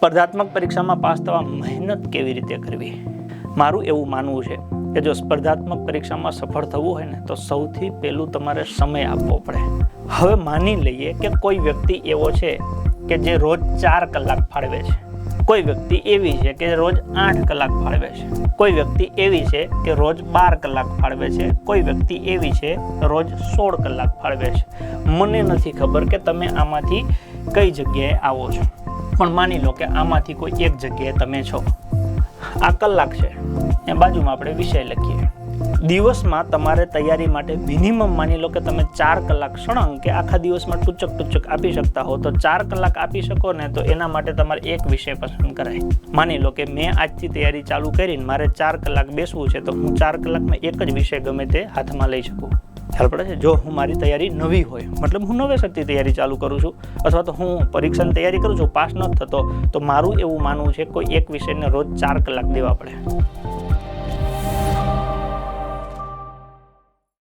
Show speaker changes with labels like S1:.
S1: સ્પર્ધાત્મક પરીક્ષામાં પાસ થવા મહેનત કેવી રીતે કરવી? મારું એવું માનવું છે કે જો સ્પર્ધાત્મક પરીક્ષામાં સફળ થવું હોય ને તો સૌથી પહેલું તમારે સમય આપવો પડે. હવે માની લઈએ કે કોઈ વ્યક્તિ એવો છે કે જે રોજ 4 કલાક ફાળવે છે, કોઈ વ્યક્તિ એવી છે કે રોજ 8 કલાક ફાળવે છે, કોઈ વ્યક્તિ એવી છે કે રોજ 12 કલાક ફાળવે છે, કોઈ વ્યક્તિ એવી છે રોજ 16 કલાક ફાળવે છે. મને નથી ખબર કે તમે આમાંથી કઈ જગ્યાએ આવો છો, પણ માની લો કે આમાંથી કોઈ એક જગ્યાએ તમે છો. આ કલાક છે, એ બાજુમાં આપણે વિષય લખીએ. દિવસમાં તમારે તૈયારી માટે મિનિમમ માની લો કે તમે 4 કલાક સળંગ કે આખા દિવસમાં ટૂચક આપી શકતા હો, તો 4 કલાક આપી શકો ને તો એના માટે તમારે એક વિષય પસંદ કરાય. માની લો કે મેં આજથી તૈયારી ચાલુ કરીને મારે 4 કલાક બેસવું છે, તો હું 4 કલાકમાં એક જ વિષય ગમે તે હાથમાં લઈ શકું. ખ્યાલ પડે છે? જો હું મારી તૈયારી નવી હોય, મતલબ હું નવેસરથી તૈયારી ચાલુ કરું છું, અથવા તો હું પરીક્ષાની તૈયારી કરું છું, પાસ નથી થતો, તો મારું એવું માનવું છે કોઈ એક વિષયને રોજ 4 કલાક દેવા પડે.